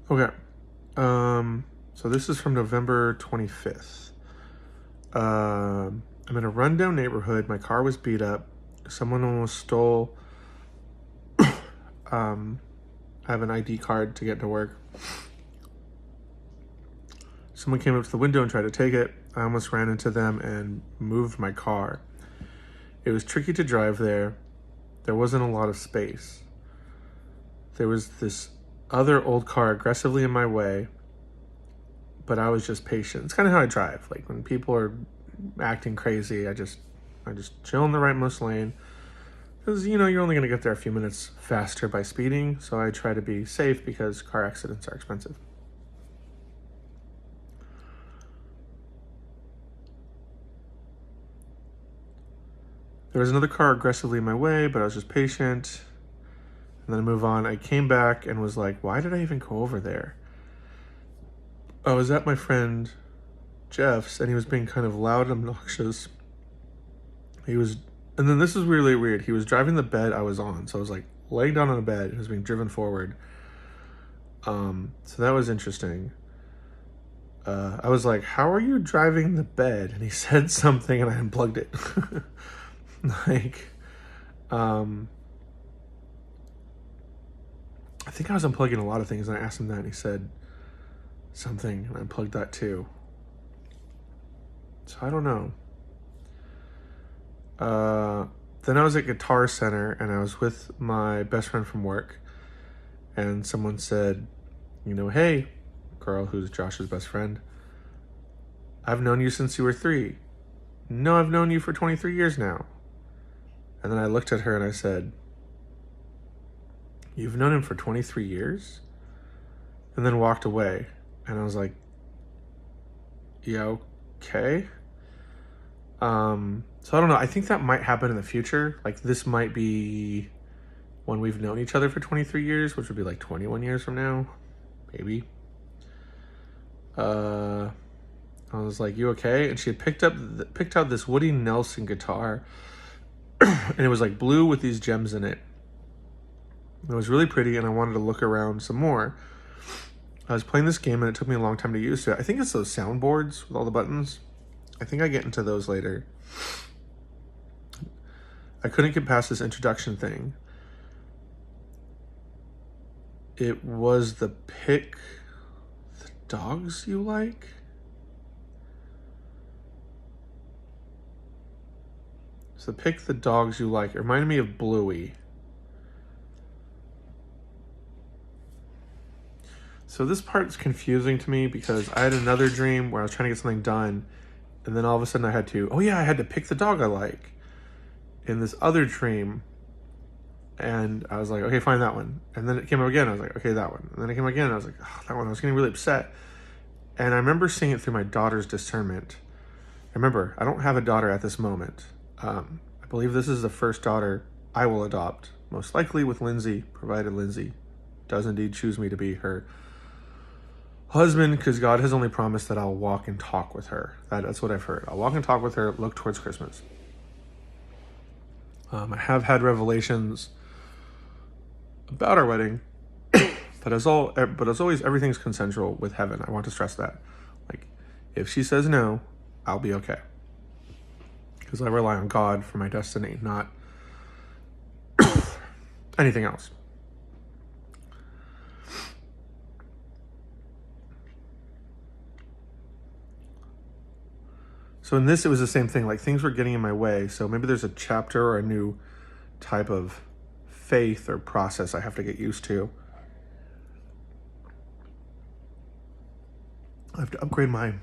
Okay. So this is from November 25th. I'm in a rundown neighborhood. My car was beat up. Someone almost stole. I have an ID card to get to work. Someone came up to the window and tried to take it. I almost ran into them and moved my car. It was tricky to drive there. There wasn't a lot of space. There was this other old car aggressively in my way, but I was just patient. It's kind of how I drive. Like when people are acting crazy, I just chill in the rightmost lane. Because, you're only going to get there a few minutes faster by speeding. So I try to be safe because car accidents are expensive. There was another car aggressively in my way, but I was just patient. And then I move on. I came back and was like, why did I even go over there? I was at my friend Jeff's and he was being kind of loud and obnoxious. And then this is really weird. He was driving the bed I was on. So I was like laying down on a bed and it was being driven forward. So that was interesting. I was like, how are you driving the bed? And he said something and I unplugged it. Like, I think I was unplugging a lot of things and I asked him that and he said something and I unplugged that too. So I don't know. Then I was at Guitar Center and I was with my best friend from work and someone said, hey, girl who's Josh's best friend, I've known you since you were 3. No, I've known you for 23 years now. And then I looked at her and I said, you've known him for 23 years? And then walked away. And I was like, yeah, okay. So I don't know. I think that might happen in the future. Like this might be when we've known each other for 23 years, which would be like 21 years from now, maybe. I was like, you okay? And she had picked out this Woody Nelson guitar and it was like blue with these gems in it. It was really pretty and I wanted to look around some more. I was playing this game and it took me a long time to use it. I think it's those soundboards with all the buttons. I think I get into those later. I couldn't get past this introduction thing. It was the pick the dogs you like. So pick the dogs you like. It reminded me of Bluey. So this part's confusing to me because I had another dream where I was trying to get something done and then all of a sudden I had to pick the dog I like in this other dream. And I was like, okay, fine, that one. And then it came up again. I was like, okay, that one. And then it came again. I was like, oh, that one. I was getting really upset. And I remember seeing it through my daughter's discernment. Remember, I don't have a daughter at this moment. I believe this is the first daughter I will adopt, most likely with Lindsey, provided Lindsey does indeed choose me to be her husband, because God has only promised that I'll walk and talk with her. That's what I've heard. I'll walk and talk with her, look towards Christmas. I have had revelations about our wedding, but as always, everything's consensual with heaven. I want to stress that. Like, if she says no, I'll be okay. Because I rely on God for my destiny, not anything else. So in this, it was the same thing. Like things were getting in my way. So maybe there's a chapter or a new type of faith or process I have to get used to. I have to upgrade my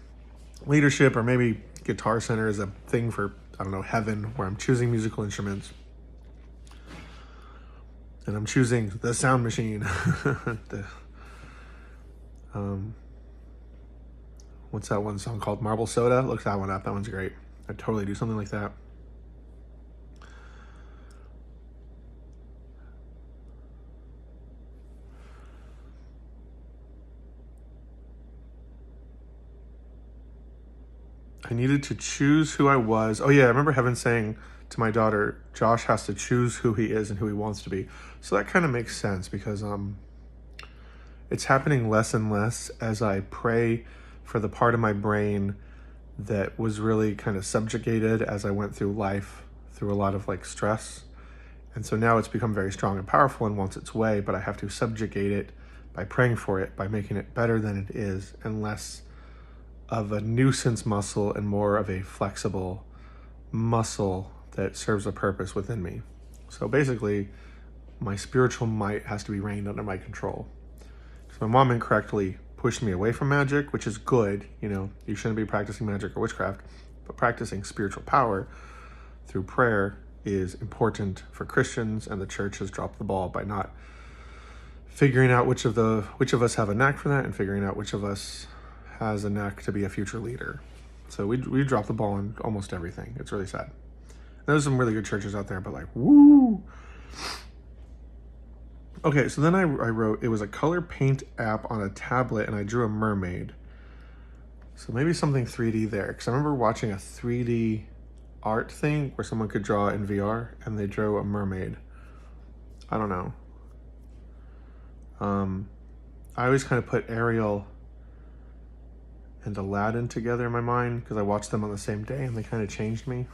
leadership, or maybe Guitar Center is a thing for, I don't know, heaven, where I'm choosing musical instruments. And I'm choosing the sound machine. What's that one song called? Marble Soda? Look that one up. That one's great. I'd totally do something like that. I needed to choose who I was. Oh yeah, I remember Heaven saying to my daughter, Josh has to choose who he is and who he wants to be. So that kind of makes sense because it's happening less and less as I pray for the part of my brain that was really kind of subjugated as I went through life, through a lot of like stress. And so now it's become very strong and powerful and wants its way, but I have to subjugate it by praying for it, by making it better than it is, and less of a nuisance muscle and more of a flexible muscle that serves a purpose within me. So basically, my spiritual might has to be reined under my control. Because my mom incorrectly pushed me away from magic, which is good. You know, you shouldn't be practicing magic or witchcraft, but practicing spiritual power through prayer is important for Christians, and the church has dropped the ball by not figuring out which of us have a knack for that and figuring out which of us has a knack to be a future leader. So we dropped the ball on almost everything. It's really sad. There's some really good churches out there, but like, woo! Okay, so then I wrote, it was a color paint app on a tablet, and I drew a mermaid. So maybe something 3D there, because I remember watching a 3D art thing where someone could draw in VR, and they drew a mermaid. I don't know. I always kind of put Ariel and Aladdin together in my mind because I watched them on the same day and they kind of changed me.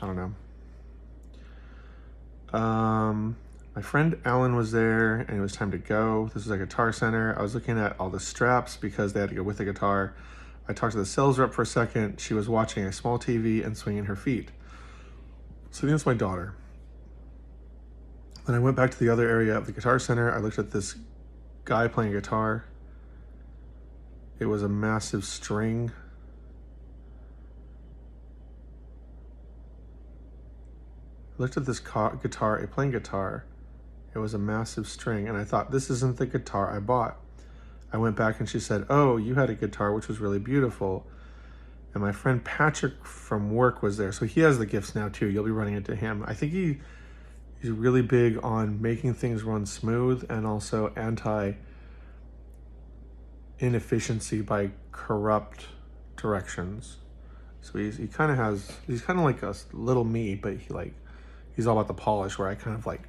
I don't know. My friend Alan was there and it was time to go. This was a Guitar Center. I was looking at all the straps because they had to go with the guitar. I talked to the sales rep for a second. She was watching a small TV and swinging her feet. So I think that's my daughter. Then I went back to the other area of the Guitar Center. I looked at this guy playing guitar. It was a massive string. I looked at this guitar, playing guitar. It was a massive string, and I thought, this isn't the guitar I bought. I went back and she said, oh, you had a guitar which was really beautiful. And my friend Patrick from work was there. So he has the gifts now too. You'll be running into him. I think he's really big on making things run smooth and also anti-inefficiency by corrupt directions. So he kind of he's kind of like a little me, but he's all about the polish, where I kind of like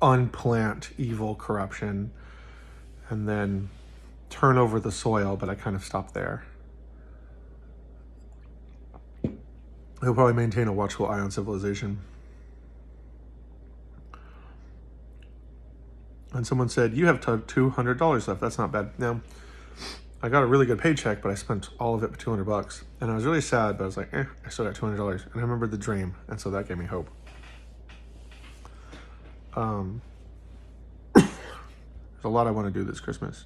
unplant evil corruption and then turn over the soil, but I kind of stop there. He'll probably maintain a watchful eye on civilization. And someone said, you have $200 left. That's not bad. Now, I got a really good paycheck, but I spent all of it for $200. And I was really sad, but I was like, I still got $200. And I remembered the dream, and so that gave me hope. There's a lot I want to do this Christmas.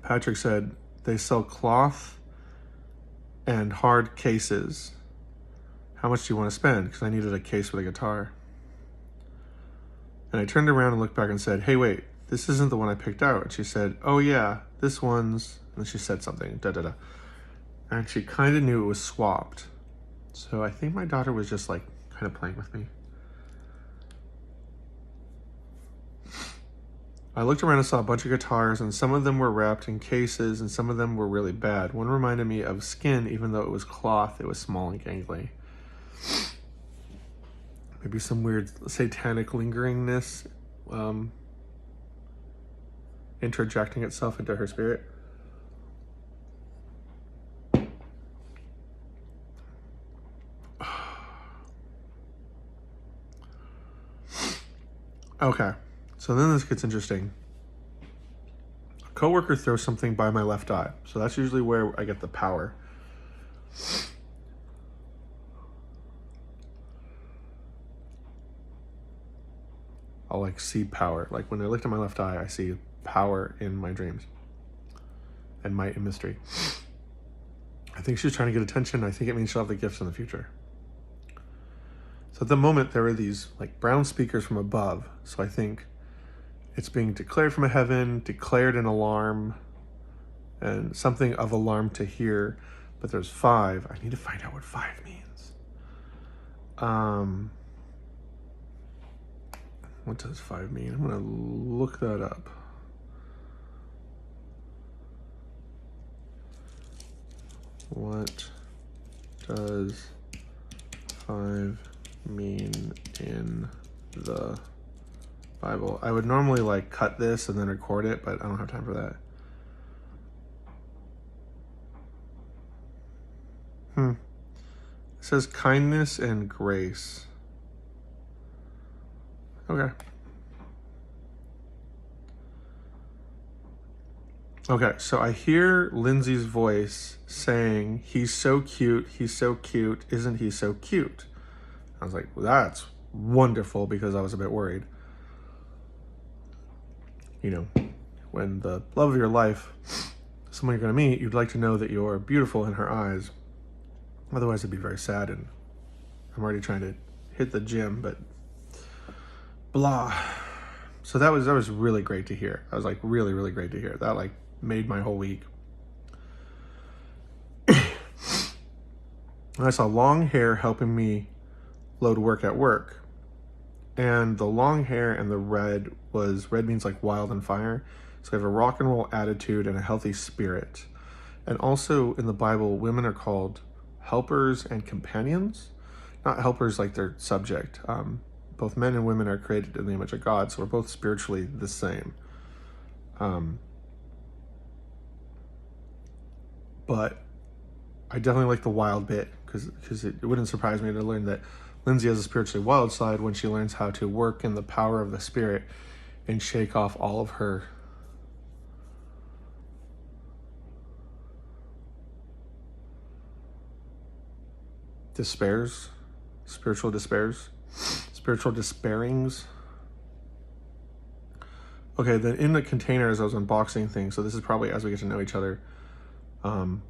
Patrick said, they sell cloth and hard cases. How much do you want to spend? Because I needed a case with a guitar. And I turned around and looked back and said, hey, wait, this isn't the one I picked out. And she said, oh yeah, this one's, and then she said something, da-da-da. And she kind of knew it was swapped. So I think my daughter was just like kind of playing with me. I looked around and saw a bunch of guitars, and some of them were wrapped in cases, and some of them were really bad. One reminded me of skin, even though it was cloth. It was small and gangly. Maybe some weird satanic lingeringness interjecting itself into her spirit. Okay, so then this gets interesting. A coworker throws something by my left eye. So that's usually where I get the power. I'll like see power. Like when I look at my left eye, I see power in my dreams and might and mystery. I think she's trying to get attention. I think it means she'll have the gifts in the future. So at the moment, there are these like brown speakers from above. So I think it's being declared from heaven, declared an alarm, and something of alarm to hear. But there's 5. I need to find out what 5 means. What does 5 mean? I'm gonna look that up. What does 5 mean in the Bible. I would normally like cut this and then record it, but I don't have time for that. It says kindness and grace. Okay. Okay, so I hear Lindsey's voice saying, he's so cute, isn't he so cute? I was like, well, that's wonderful, because I was a bit worried. You know, when the love of your life, someone you're going to meet, you'd like to know that you're beautiful in her eyes. Otherwise, it'd be very sad, and I'm already trying to hit the gym, but blah. So that was really great to hear. I was like, really, really great to hear. That like made my whole week. I saw long hair helping me load work at work. And the long hair and the red means like wild and fire. So I have a rock and roll attitude and a healthy spirit. And also in the Bible, women are called helpers and companions. Not helpers like their subject. Both men and women are created in the image of God, so we're both spiritually the same. But I definitely like the wild bit, because it wouldn't surprise me to learn that Lindsey has a spiritually wild side when she learns how to work in the power of the Spirit and shake off all of her spiritual despairings. Okay, then in the container, as I was unboxing things, so this is probably as we get to know each other,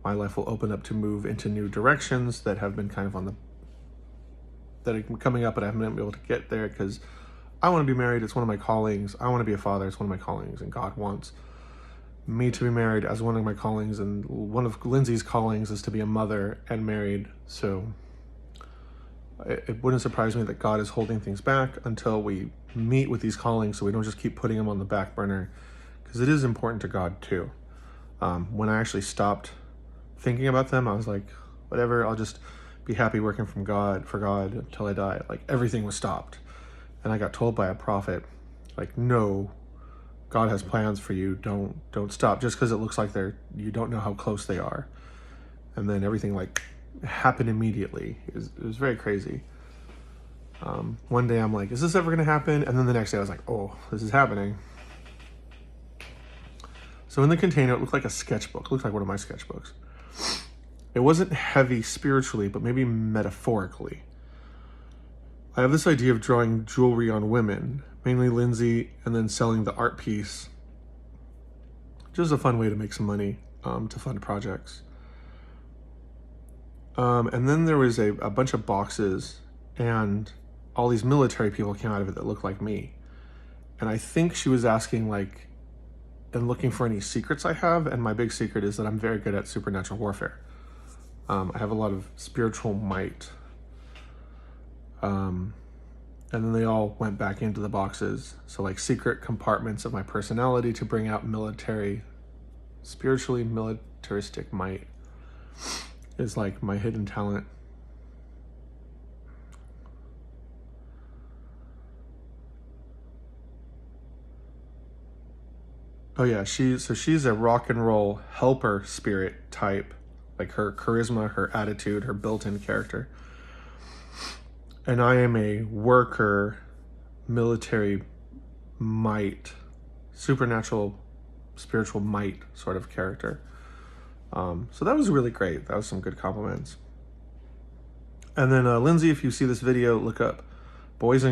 my life will open up to move into new directions that have been kind of that are coming up, but I haven't been able to get there because I want to be married. It's one of my callings. I want to be a father. It's one of my callings, and God wants me to be married as one of my callings, and one of Lindsey's callings is to be a mother and married. So it wouldn't surprise me that God is holding things back until we meet with these callings, so we don't just keep putting them on the back burner, because it is important to God too. When I actually stopped thinking about them, I was like, whatever, I'll just be happy working for God until I die. Like, everything was stopped. And I got told by a prophet, like, no, God has plans for you. Don't stop just because it looks like you don't know how close they are. And then everything like happened immediately. It was very crazy. One day I'm like, is this ever going to happen? And then the next day I was like, oh, this is happening. So in the container, it looked like a sketchbook. It looked like one of my sketchbooks. It wasn't heavy spiritually, but maybe metaphorically. I have this idea of drawing jewelry on women, mainly Lindsey, and then selling the art piece. Just a fun way to make some money to fund projects. And then there was a bunch of boxes, and all these military people came out of it that looked like me. And I think she was asking, like, and looking for any secrets I have, and my big secret is that I'm very good at supernatural warfare. I have a lot of spiritual might. And then they all went back into the boxes. So like secret compartments of my personality to bring out spiritually militaristic might is like my hidden talent. Oh yeah, she's a rock and roll helper spirit type, like her charisma, her attitude, her built-in character. And I am a worker, military might, supernatural, spiritual might sort of character. So that was really great. That was some good compliments. And then Lindsey, if you see this video, look up Boys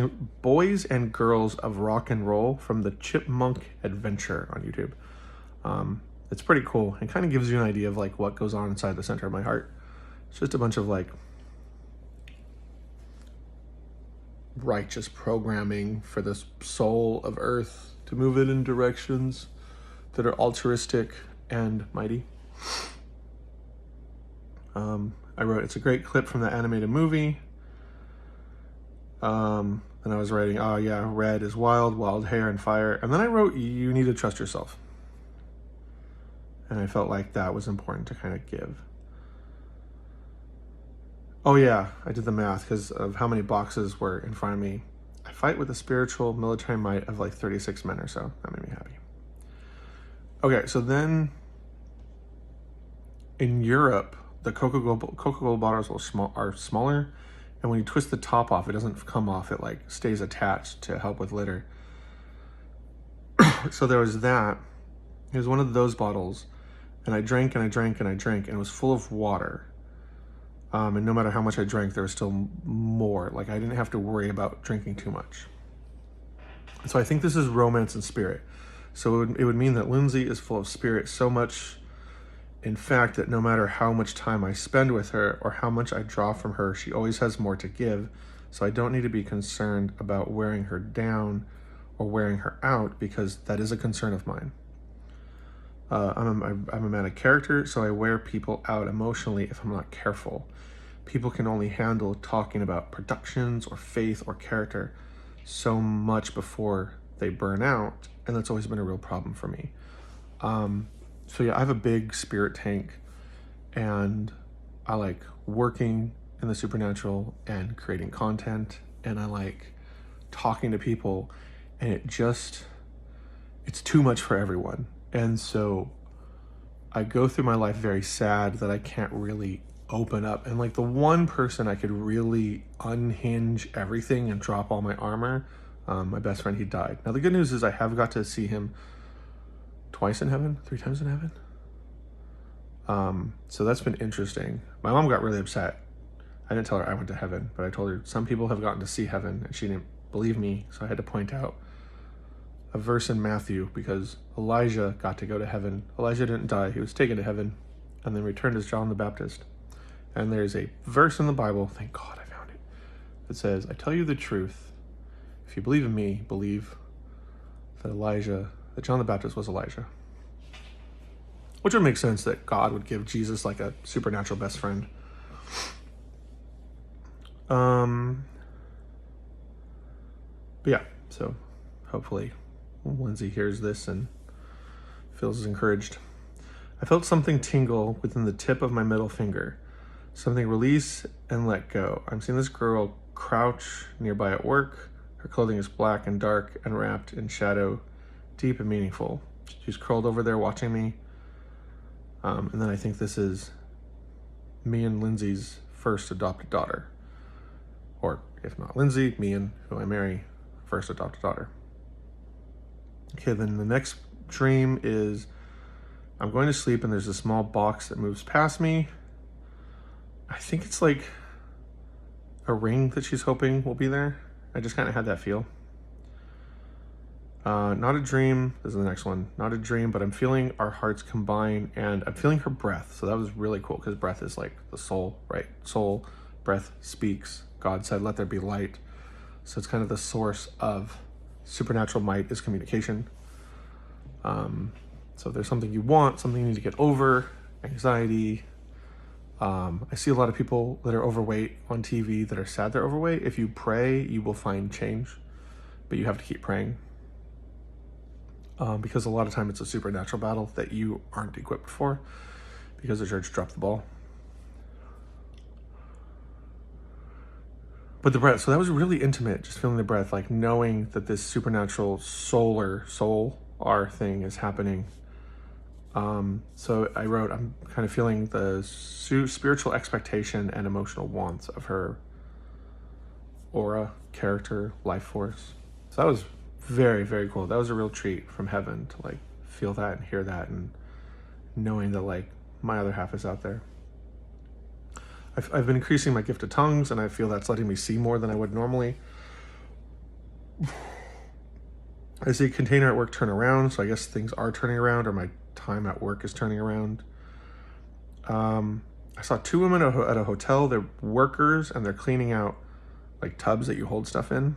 and Girls of Rock and Roll from the Chipmunk Adventure on YouTube. It's pretty cool. It kind of gives you an idea of like what goes on inside the center of my heart. It's just a bunch of like righteous programming for this soul of earth to move it in directions that are altruistic and mighty. I wrote, it's a great clip from the animated movie. And I was writing, oh yeah, red is wild hair and fire. And then I wrote, you need to trust yourself. And I felt like that was important to kind of give. Oh yeah, I did the math because of how many boxes were in front of me. I fight with the spiritual military might of like 36 men or so. That made me happy. Okay, so then in Europe, the Coca-Cola bottles are smaller, and when you twist the top off, it doesn't come off. It like stays attached to help with litter. So there was that. It was one of those bottles, and I drank and I drank and I drank, and it was full of water. And no matter how much I drank, there was still more. Like, I didn't have to worry about drinking too much. So I think this is romance and spirit. So it would mean that Lindsey is full of spirit so much, in fact, that no matter how much time I spend with her or how much I draw from her, she always has more to give. So I don't need to be concerned about wearing her down or wearing her out, because that is a concern of mine. I'm a man of character, so I wear people out emotionally if I'm not careful. People can only handle talking about productions or faith or character so much before they burn out, and that's always been a real problem for me. So yeah, I have a big spirit tank, and I like working in the supernatural and creating content, and I like talking to people, and it's too much for everyone. And so I go through my life very sad that I can't really open up. And like the one person I could really unhinge everything and drop all my armor, my best friend, he died. Now the good news is I have got to see him twice in heaven, 3 times in heaven. So that's been interesting. My mom got really upset. I didn't tell her I went to heaven, but I told her some people have gotten to see heaven, and she didn't believe me. So I had to point out a verse in Matthew, because Elijah got to go to heaven. Elijah didn't die. He was taken to heaven and then returned as John the Baptist. And there's a verse in the Bible, thank God I found it, that says, I tell you the truth, if you believe in me, believe that John the Baptist was Elijah. Which would make sense that God would give Jesus like a supernatural best friend. But yeah, so hopefully Lindsey hears this and feels encouraged. I felt something tingle within the tip of my middle finger. Something release and let go. I'm seeing this girl crouch nearby at work. Her clothing is black and dark and wrapped in shadow, deep and meaningful. She's curled over there watching me. And then I think this is me and Lindsey's first adopted daughter. Or if not Lindsey, me and who I marry, first adopted daughter. Okay, then the next dream is I'm going to sleep and there's a small box that moves past me. I think it's like a ring that she's hoping will be there. I just kind of had that feel. Not a dream. This is the next one. Not a dream, but I'm feeling our hearts combine, and I'm feeling her breath. So that was really cool, because breath is like the soul, right? Soul, breath speaks. God said, let there be light. So it's kind of the source of supernatural might is communication. So there's something you want, something you need to get over, anxiety. I see a lot of people that are overweight on TV that are sad they're overweight. If you pray, you will find change, but you have to keep praying. Because a lot of time it's a supernatural battle that you aren't equipped for because the church dropped the ball. But the breath, so that was really intimate, just feeling the breath, like knowing that this supernatural soul thing is happening. So I wrote, I'm kind of feeling the spiritual expectation and emotional wants of her aura, character, life force. So that was very, very cool. That was a real treat from heaven to like feel that and hear that, and knowing that like my other half is out there. I've been increasing my gift of tongues, and I feel that's letting me see more than I would normally. I see container at work turn around, so I guess things are turning around, or my time at work is turning around. I saw 2 women at a hotel. They're workers, and they're cleaning out like tubs that you hold stuff in.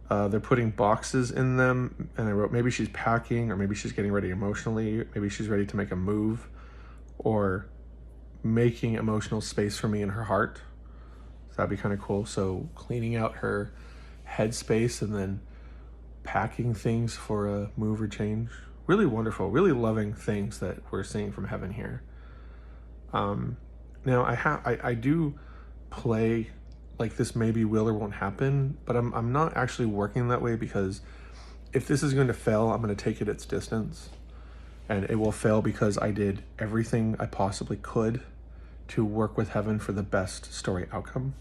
They're putting boxes in them, and I wrote, maybe she's packing, or maybe she's getting ready emotionally. Maybe she's ready to make a move, or making emotional space for me in her heart. So that'd be kind of cool. So cleaning out her headspace and then packing things for a move or change. Really wonderful, really loving things that we're seeing from heaven here. Now I do play like this maybe will or won't happen, but I'm not actually working that way, because if this is going to fail, I'm going to take it its distance, and it will fail because I did everything I possibly could to work with heaven for the best story outcome.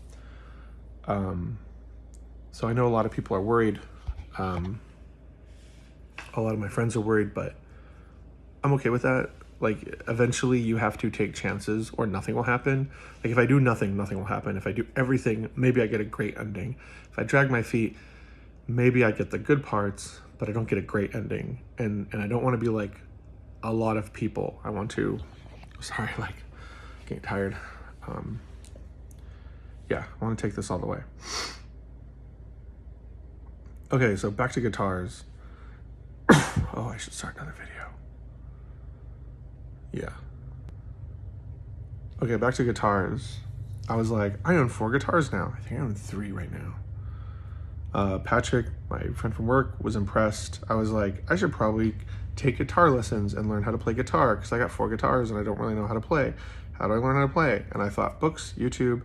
So I know a lot of people are worried. A lot of my friends are worried, but I'm okay with that. Like, eventually you have to take chances or nothing will happen. Like, if I do nothing, nothing will happen. If I do everything, maybe I get a great ending. If I drag my feet, maybe I get the good parts, but I don't get a great ending. And I don't want to be like a lot of people. I want to, sorry, like, getting tired. Yeah, I want to take this all the way. Okay, so back to guitars. Oh, I should start another video. Yeah. Okay, back to guitars. I was like, I own 4 guitars now. I think I own 3 right now. Patrick, my friend from work, was impressed. I was like, I should probably take guitar lessons and learn how to play guitar, because I got 4 guitars and I don't really know how to play. How do I learn how to play? And I thought books, YouTube,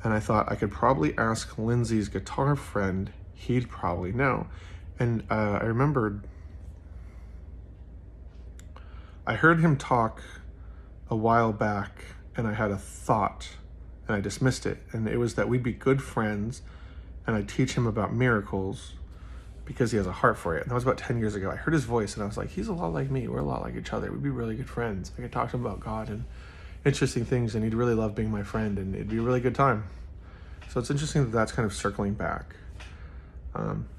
and I thought I could probably ask Lindsey's guitar friend. He'd probably know. And I remembered, I heard him talk a while back, and I had a thought, and I dismissed it. And it was that we'd be good friends, and I'd teach him about miracles because he has a heart for it. And that was about 10 years ago. I heard his voice, and I was like, he's a lot like me. We're a lot like each other. We'd be really good friends. I could talk to him about God and interesting things, and he'd really love being my friend, and it'd be a really good time. So it's interesting that that's kind of circling back.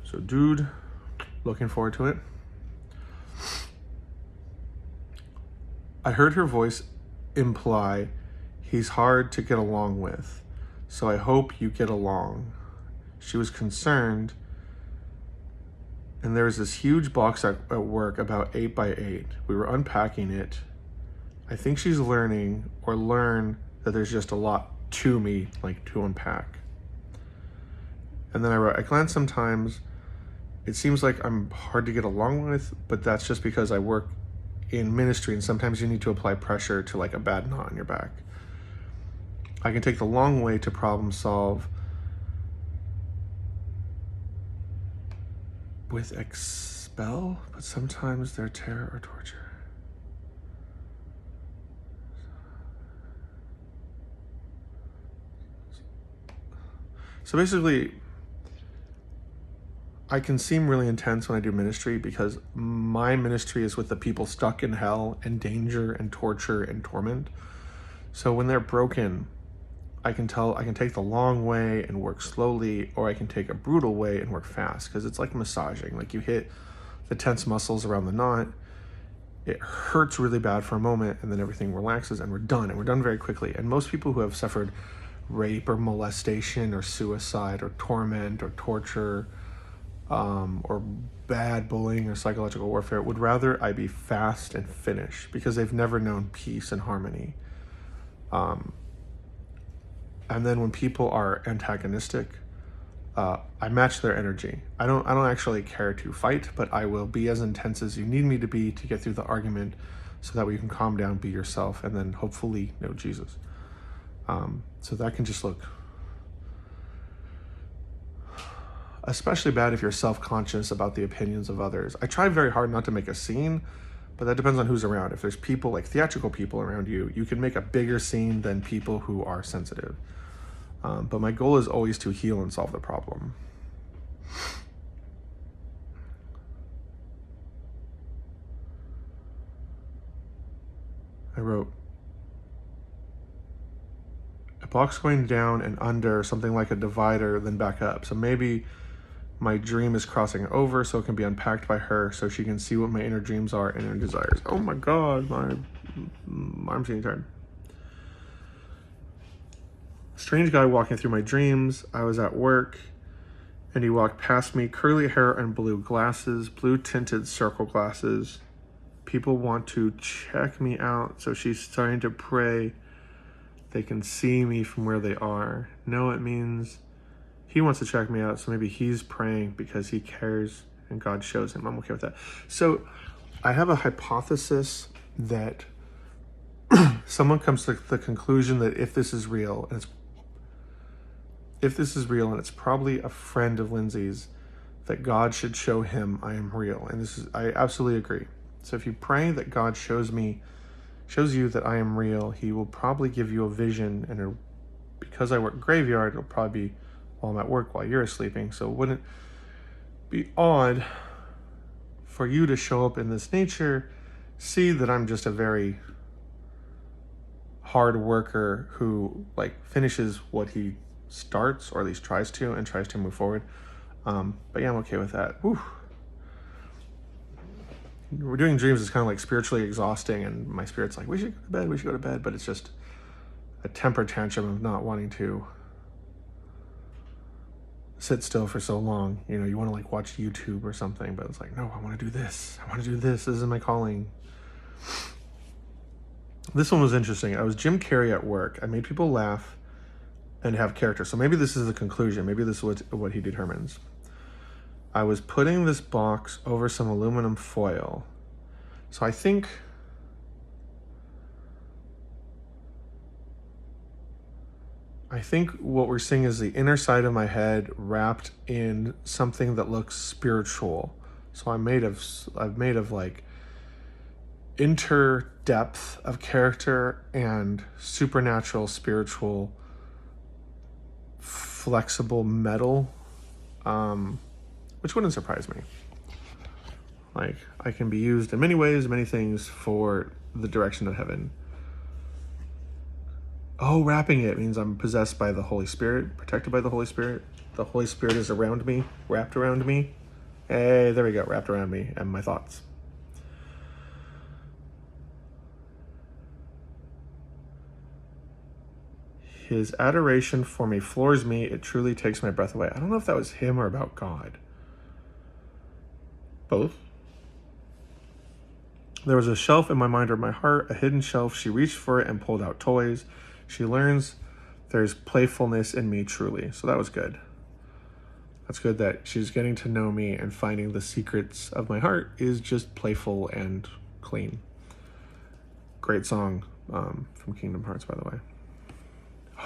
So dude, looking forward to it. I heard her voice imply he's hard to get along with, so I hope you get along. She was concerned, and there was this huge box at work about 8 by 8. We were unpacking it. I think she's learn that there's just a lot to me, like, to unpack. And then I wrote, I glance sometimes. It seems like I'm hard to get along with, but that's just because I work in ministry, and sometimes you need to apply pressure to, like, a bad knot in your back. I can take the long way to problem solve with expel, but sometimes they're terror or torture. So basically, I can seem really intense when I do ministry, because my ministry is with the people stuck in hell and danger and torture and torment. So when they're broken, I can take the long way and work slowly, or I can take a brutal way and work fast, because it's like massaging. Like, you hit the tense muscles around the knot, it hurts really bad for a moment, and then everything relaxes, and we're done very quickly. And most people who have suffered rape or molestation or suicide or torment or torture, or bad bullying or psychological warfare, would rather I be fast and finish, because they've never known peace and harmony. And then when people are antagonistic, I match their energy. I don't actually care to fight, but I will be as intense as you need me to be to get through the argument, so that way you can calm down, be yourself, and then hopefully know Jesus. So that can just look especially bad if you're self-conscious about the opinions of others. I try very hard not to make a scene, but that depends on who's around. If there's people, like theatrical people around you, you can make a bigger scene than people who are sensitive. But my goal is always to heal and solve the problem. I wrote, a box going down and under, something like a divider, then back up. So maybe my dream is crossing over, so it can be unpacked by her, so she can see what my inner dreams are and inner desires. Oh my God, my arm's getting tired. Strange guy walking through my dreams. I was at work, and he walked past me, curly hair and blue glasses, blue tinted circle glasses. People want to check me out, so she's starting to pray they can see me from where they are. No, it means he wants to check me out, so maybe he's praying because he cares and God shows him. I'm okay with that. So I have a hypothesis that someone comes to the conclusion that if this is real, and if this is real, and it's probably a friend of Lindsey's, that God should show him I am real. And I absolutely agree. So if you pray that God shows you that I am real, he will probably give you a vision, and because I work graveyard, it'll probably be while I'm at work, while you're sleeping. So it wouldn't be odd for you to show up in this nature, see that I'm just a very hard worker who like finishes what he starts, or at least tries to move forward. But yeah, I'm okay with that. Whew. We're doing dreams is kind of like spiritually exhausting, and my spirit's like, we should go to bed, but it's just a temper tantrum of not wanting to sit still for so long. You know, you want to like watch YouTube or something, but it's like, no, I want to do this. This is my calling. This one was interesting. I was Jim Carrey at work. I made people laugh and have character. So maybe this is the conclusion. Maybe this is what he determines. I was putting this box over some aluminum foil. So I think what we're seeing is the inner side of my head wrapped in something that looks spiritual. So I've made of like inter depth of character and supernatural, spiritual, flexible metal, which wouldn't surprise me. Like, I can be used in many ways, many things for the direction of heaven. Oh, wrapping it means I'm possessed by the Holy Spirit, protected by the Holy Spirit. The Holy Spirit is around me, wrapped around me. Hey, there we go, wrapped around me and my thoughts. His adoration for me floors me. It truly takes my breath away. I don't know if that was him or about God. Both. There was a shelf in my mind or my heart, a hidden shelf. She reached for it and pulled out toys. She learns there's playfulness in me truly. So that was good. That's good that she's getting to know me and finding the secrets of my heart is just playful and clean. Great song from Kingdom Hearts, by the way.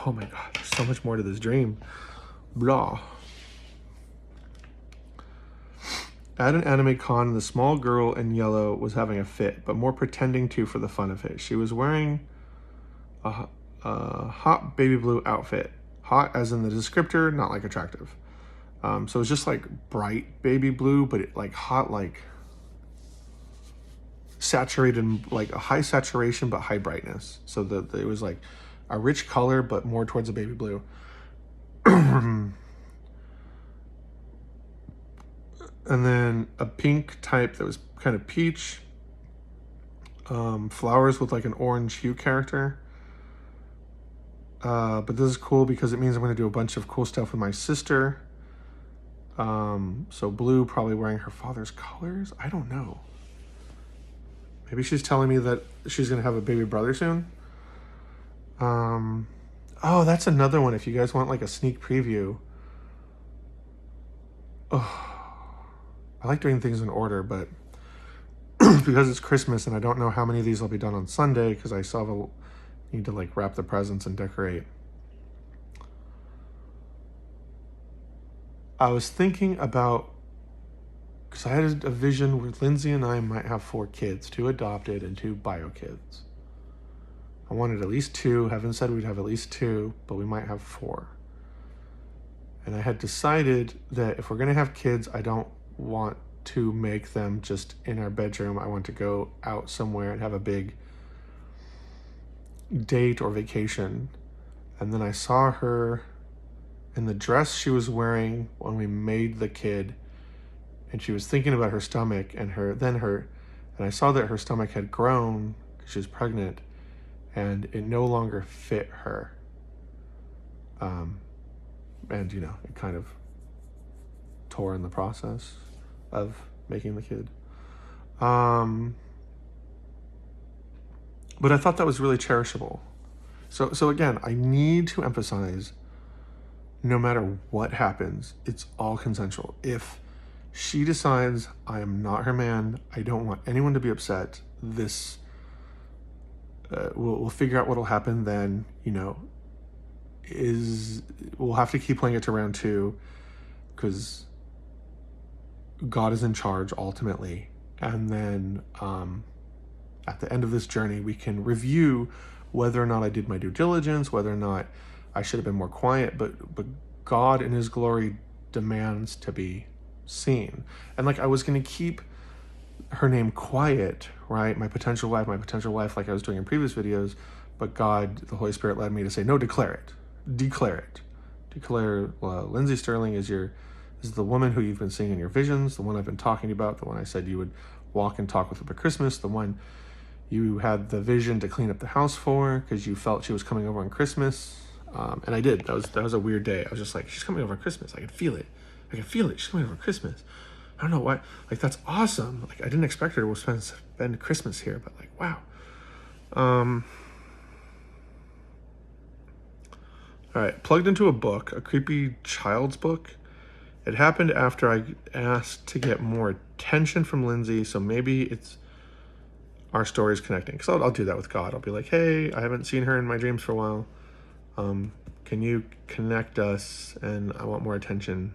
Oh my God, there's so much more to this dream. Blah. At an anime con, the small girl in yellow was having a fit, but more pretending to for the fun of it. She was wearing a hot baby blue outfit. Hot as in the descriptor, not like attractive. So it's just like bright baby blue, but it, like hot, like saturated, like a high saturation, but high brightness. So it was like a rich color, but more towards a baby blue. And then a pink type that was kind of peach. Flowers with like an orange hue character. But this is cool because it means I'm going to do a bunch of cool stuff with my sister. So blue, probably wearing her father's colors. I don't know. Maybe she's telling me that she's going to have a baby brother soon. Oh, that's another one. If you guys want like a sneak preview. Oh, I like doing things in order, but because it's Christmas and I don't know how many of these will be done on Sunday because I still need to like wrap the presents and decorate. I was thinking about, because I had a vision where Lindsey and I might have 4 kids, 2 adopted and 2 bio kids. I wanted at least 2. Heaven said we'd have at least 2, but we might have 4. And I had decided that if we're going to have kids, I don't want to make them just in our bedroom. I want to go out somewhere and have a big date or vacation. And then I saw her in the dress she was wearing when we made the kid, and she was thinking about her stomach and I saw that her stomach had grown because she was pregnant and it no longer fit her. And you know, it kind of tore in the process of making the kid. But I thought that was really cherishable. So again, I need to emphasize, no matter what happens, it's all consensual. If she decides I am not her man, I don't want anyone to be upset. We'll figure out what'll happen then, you know. we'll have to keep playing it to round 2 because God is in charge ultimately. And then at the end of this journey, we can review whether or not I did my due diligence, whether or not I should have been more quiet, but God in his glory demands to be seen. And like I was going to keep her name quiet, right? My potential wife, like I was doing in previous videos, but God, the Holy Spirit led me to say, no, declare it. Declare Lindsey Sterling is the woman who you've been seeing in your visions, the one I've been talking about, the one I said you would walk and talk with at Christmas, the one you had the vision to clean up the house for because you felt she was coming over on Christmas. And I did. That was a weird day. I was just like, she's coming over on Christmas. I could feel it. She's coming over on Christmas. I don't know why. Like, that's awesome. Like, I didn't expect her to spend Christmas here, but like, wow. All right, plugged into a book, a creepy child's book. It happened after I asked to get more attention from Lindsey, so maybe our story's connecting. Because I'll do that with God. I'll be like, hey, I haven't seen her in my dreams for a while. Can you connect us? And I want more attention.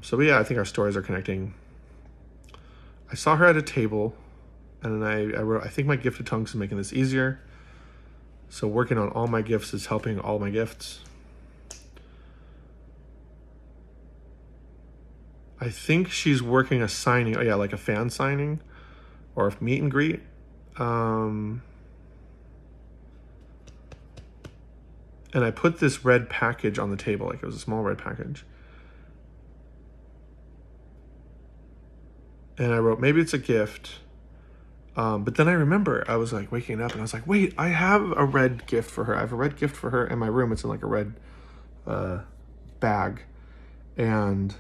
So yeah, I think our stories are connecting. I saw her at a table, and then I wrote, I think my gift of tongues is making this easier. So working on all my gifts is helping all my gifts. I think she's working a signing. Oh yeah, like a fan signing or a meet and greet. And I put this red package on the table, like it was a small red package. And I wrote, maybe it's a gift. But then I remember I was like waking up and I was like, wait, I have a red gift for her. I have a red gift for her in my room. It's in like a red bag. And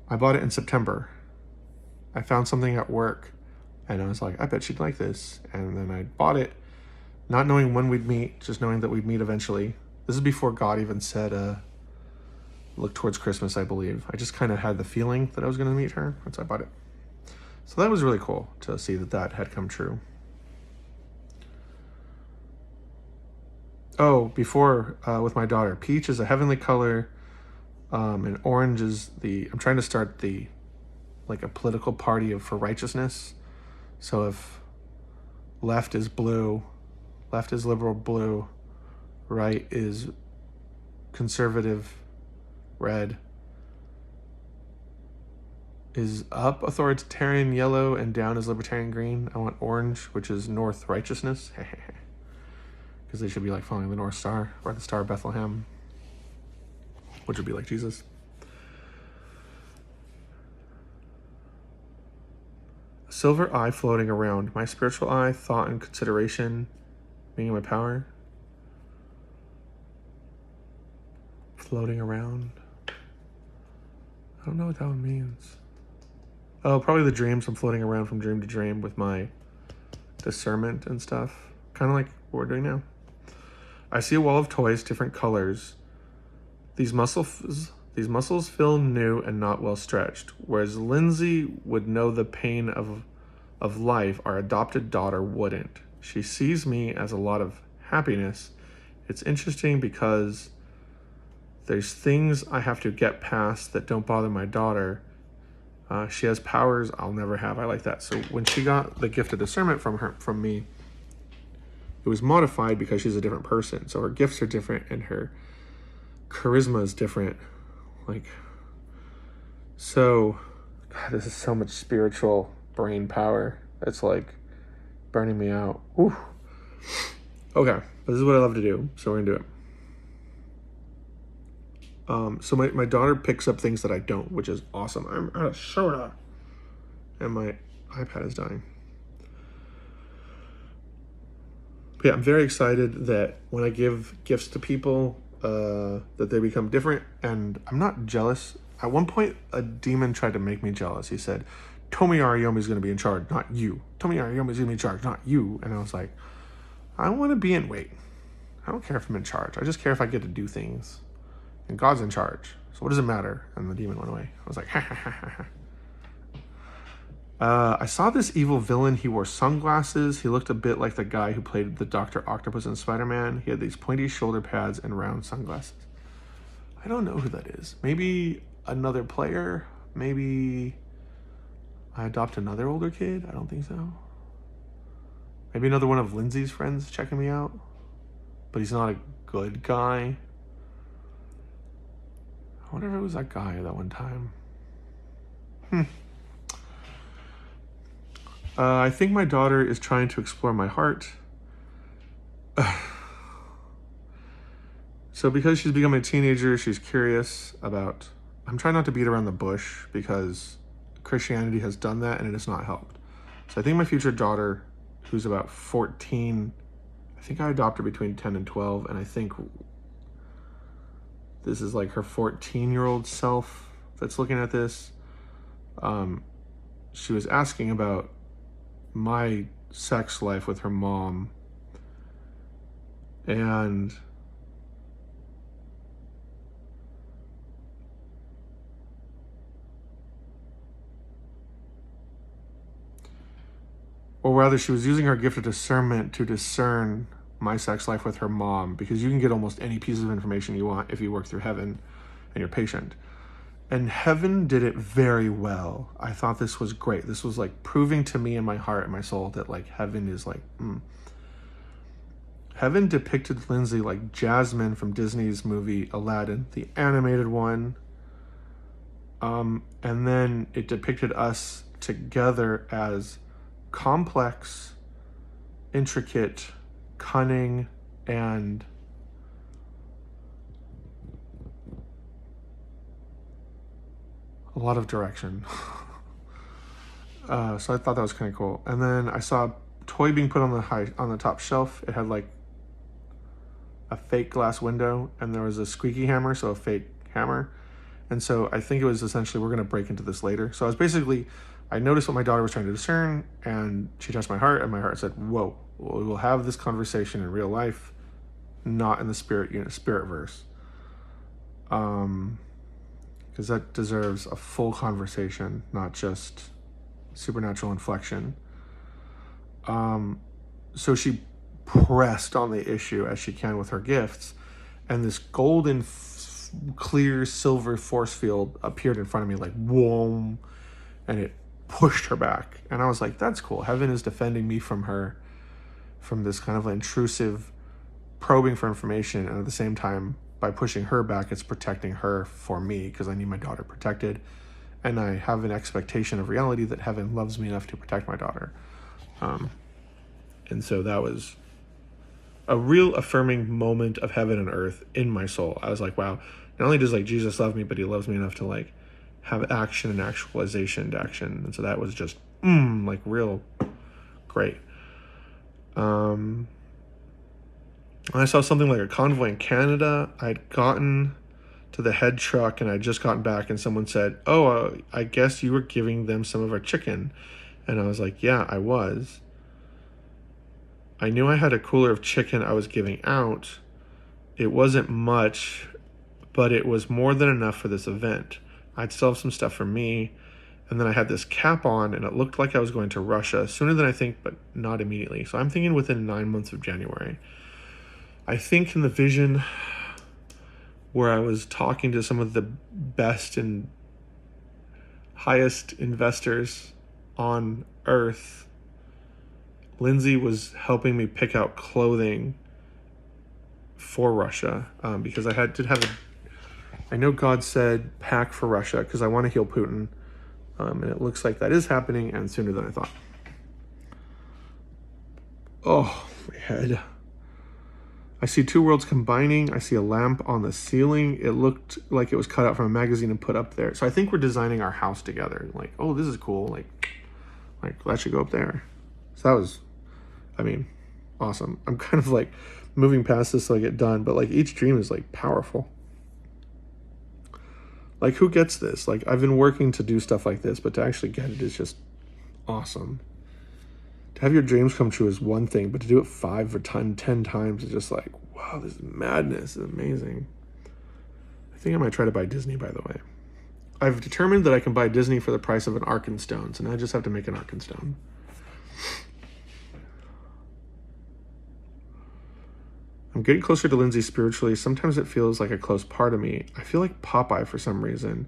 I bought it in September. I found something at work and I was like, I bet she'd like this. And then I bought it, not knowing when we'd meet, just knowing that we'd meet eventually. This is before God even said, look towards Christmas, I believe. I just kind of had the feeling that I was going to meet her, and so I bought it. So that was really cool to see that had come true. Oh, before, with my daughter, peach is a heavenly color, and orange is I'm trying to start like a political party for righteousness. So if left is blue, left is liberal blue, right is conservative red, is up authoritarian yellow, and down is libertarian green. I want orange, which is north righteousness, because they should be like following the North Star or the Star of Bethlehem, which would be like Jesus. A silver eye floating around. My spiritual eye, thought and consideration, being in my power. Floating around. I don't know what that one means. Oh, probably the dreams. I'm floating around from dream to dream with my discernment and stuff. Kind of like what we're doing now. I see a wall of toys, different colors. These muscles feel new and not well stretched. Whereas Lindsey would know the pain of life, our adopted daughter wouldn't. She sees me as a lot of happiness. It's interesting because there's things I have to get past that don't bother my daughter. She has powers I'll never have. I like that. So when she got the gift of discernment from me, it was modified because she's a different person. So her gifts are different and her charisma is different. So, God, this is so much spiritual brain power. It's like burning me out. Whew. Okay, but this is what I love to do, so we're gonna do it. So my daughter picks up things that I don't, which is awesome. I'm out of soda, and my iPad is dying. But yeah, I'm very excited that when I give gifts to people, that they become different, and I'm not jealous. At one point, a demon tried to make me jealous. He said, Tomi Ariyomi's going to be in charge, not you. Tomi Ariyomi's going to be in charge, not you. And I was like, I want to be in, wait, I don't care if I'm in charge. I just care if I get to do things. And God's in charge. So what does it matter? And the demon went away. I was like, ha ha ha ha ha. I saw this evil villain. He wore sunglasses. He looked a bit like the guy who played the Dr. Octopus in Spider-Man. He had these pointy shoulder pads and round sunglasses. I don't know who that is. Maybe another player? Maybe I adopt another older kid? I don't think so. Maybe another one of Lindsey's friends checking me out? But he's not a good guy. I wonder if it was that guy that one time. I think my daughter is trying to explore my heart. So because she's becoming a teenager, she's curious about... I'm trying not to beat around the bush because Christianity has done that and it has not helped. So I think my future daughter, who's about 14, I think I adopt her between 10 and 12, and I think this is like her 14-year-old self that's looking at this. She was asking about my sex life with her mom, and or rather she was using her gift of discernment to discern my sex life with her mom, because you can get almost any piece of information you want if you work through heaven and you're patient. And heaven did it very well. I thought this was great. This was like proving to me in my heart and my soul that like heaven is like, Heaven depicted Lindsey like Jasmine from Disney's movie Aladdin, the animated one. And then it depicted us together as complex, intricate, cunning, and a lot of direction. So I thought that was kind of cool. And then I saw a toy being put on the top shelf. It had like a fake glass window, and there was a squeaky hammer, so a fake hammer. And so I think it was essentially, we're going to break into this later. So I noticed what my daughter was trying to discern, and she touched my heart, and my heart said, whoa, we will have this conversation in real life, not in the spirit verse. Because that deserves a full conversation, not just supernatural inflection. So she pressed on the issue as she can with her gifts, and this golden, clear silver force field appeared in front of me like, whoa, and it pushed her back. And I was like, that's cool. Heaven is defending me from her, from this kind of intrusive probing for information, and at the same time, by pushing her back, it's protecting her for me, because I need my daughter protected, and I have an expectation of reality that heaven loves me enough to protect my daughter. And so that was a real affirming moment of heaven and earth in my soul. I was like, wow, not only does like Jesus love me, but he loves me enough to like have action and actualization to action. And so that was just like real great. I saw something like a convoy in Canada. I'd gotten to the head truck and I'd just gotten back, and someone said, I guess you were giving them some of our chicken. And I was like, yeah, I was. I knew I had a cooler of chicken I was giving out. It wasn't much, but it was more than enough for this event. I'd still have some stuff for me. And then I had this cap on, and it looked like I was going to Russia sooner than I think, but not immediately. So I'm thinking within 9 months of January. I think in the vision where I was talking to some of the best and highest investors on earth, Lindsey was helping me pick out clothing for Russia, because I know God said pack for Russia because I want to heal Putin, and it looks like that is happening, and sooner than I thought. Oh, my head. I see two worlds combining. I see a lamp on the ceiling. It looked like it was cut out from a magazine and put up there. So I think we're designing our house together. Like, oh, this is cool. Like that should go up there. So that was, awesome. I'm kind of like moving past this so I get done, but like each dream is like powerful. Like, who gets this? Like, I've been working to do stuff like this, but to actually get it is just awesome. To have your dreams come true is one thing, but to do it 5 or 10 times is just like, wow, this is madness. It's amazing. I think I might try to buy Disney, by the way. I've determined that I can buy Disney for the price of an Arkenstone, so now I just have to make an Arkenstone. I'm getting closer to Lindsey spiritually. Sometimes it feels like a close part of me. I feel like Popeye for some reason.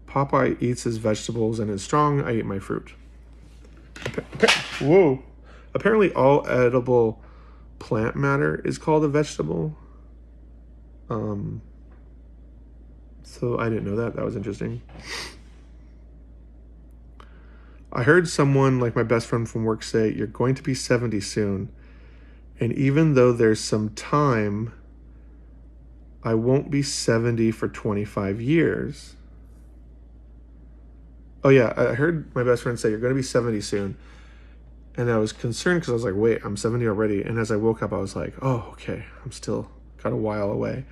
Popeye eats his vegetables and is strong. I eat my fruit. Whoa. Apparently all edible plant matter is called a vegetable. So I didn't know that. That was interesting. I heard someone like my best friend from work say, you're going to be 70 soon. And even though there's some time, I won't be 70 for 25 years. Oh yeah, I heard my best friend say, you're going to be 70 soon. And I was concerned because I was like, wait, I'm 70 already. And as I woke up, I was like, oh, okay, I'm still got a while away.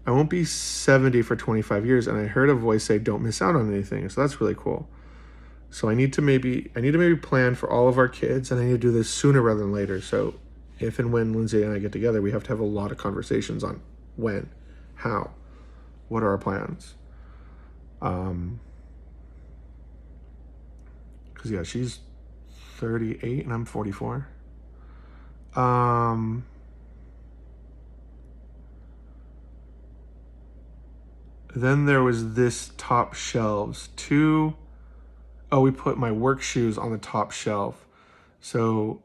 I won't be 70 for 25 years. And I heard a voice say, don't miss out on anything. So that's really cool. So I need to maybe plan for all of our kids, and I need to do this sooner rather than later. So if and when Lindsay and I get together, we have to have a lot of conversations on when, how, what are our plans. Because yeah, she's 38 and I'm 44. Then there was this top shelves. We put my work shoes on the top shelf. So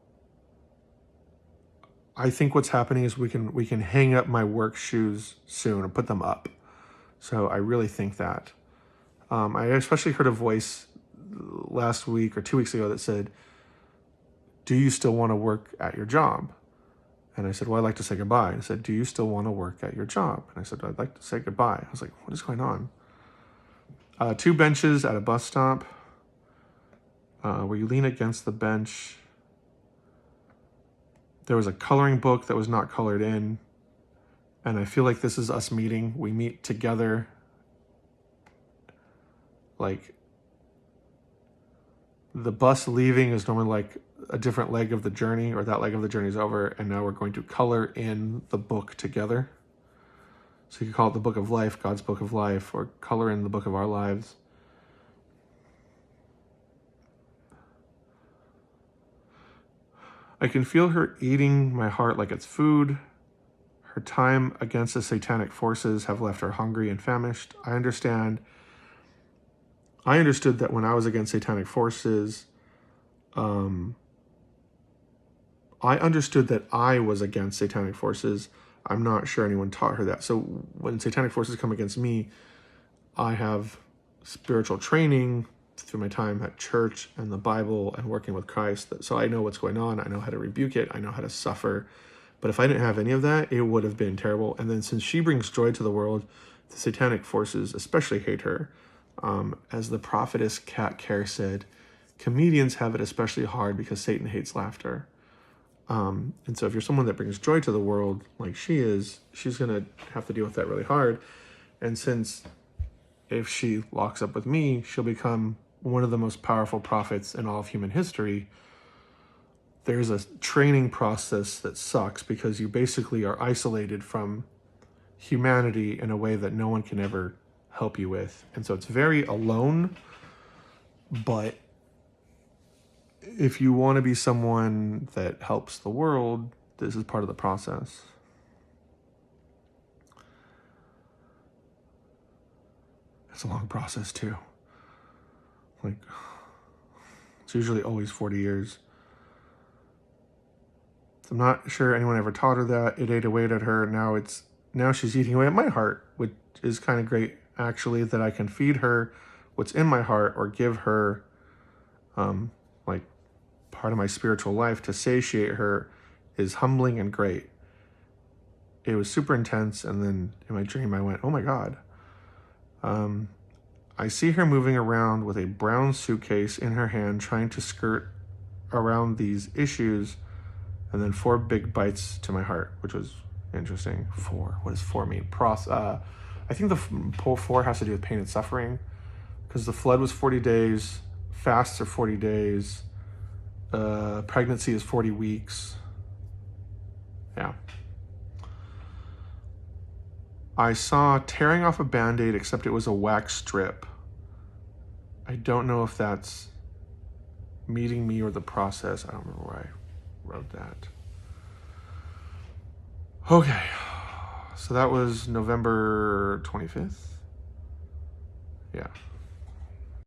I think what's happening is we can hang up my work shoes soon and put them up. So I really think that. I especially heard a voice last week or 2 weeks ago that said, do you still want to work at your job? And I said, well, I'd like to say goodbye. And I said, do you still want to work at your job? And I said, I'd like to say goodbye. I was like, what is going on? 2 benches at a bus stop where you lean against the bench. There was a coloring book that was not colored in. And I feel like this is us meeting. We meet together. Like, the bus leaving is normally like a different leg of the journey, or that leg of the journey is over, and now we're going to color in the book together. So you could call it the Book of Life, God's Book of Life, or color in the book of our lives. I can feel her eating my heart like it's food. Her time against the satanic forces have left her hungry and famished. I understood that when I was against satanic forces, I understood that I was against satanic forces. I'm not sure anyone taught her that. So when satanic forces come against me, I have spiritual training through my time at church and the Bible and working with Christ. So I know what's going on. I know how to rebuke it. I know how to suffer. But if I didn't have any of that, it would have been terrible. And then since she brings joy to the world, the satanic forces especially hate her. As the prophetess Kat Kerr said, comedians have it especially hard because Satan hates laughter. And so if you're someone that brings joy to the world like she is, she's going to have to deal with that really hard. And since if she locks up with me, she'll become one of the most powerful prophets in all of human history. There's a training process that sucks because you basically are isolated from humanity in a way that no one can ever help you with. And so it's very alone, but if you want to be someone that helps the world, this is part of the process. It's a long process too. Like, it's usually always 40 years. So I'm not sure anyone ever taught her that. It ate away at her. Now she's eating away at my heart, which is kind of great, actually, that I can feed her what's in my heart or give her like part of my spiritual life to satiate her is humbling and great. It was super intense, and then in my dream I went, oh my God. I see her moving around with a brown suitcase in her hand, trying to skirt around these issues, and then 4 big bites to my heart, which was interesting. 4, what does 4 mean? I think the 4 has to do with pain and suffering, because the flood was 40 days, fasts are 40 days, pregnancy is 40 weeks. Yeah. I saw tearing off a Band-Aid, except it was a wax strip. I don't know if that's meeting me or the process. I don't remember where I wrote that. Okay, so that was November 25th. Yeah.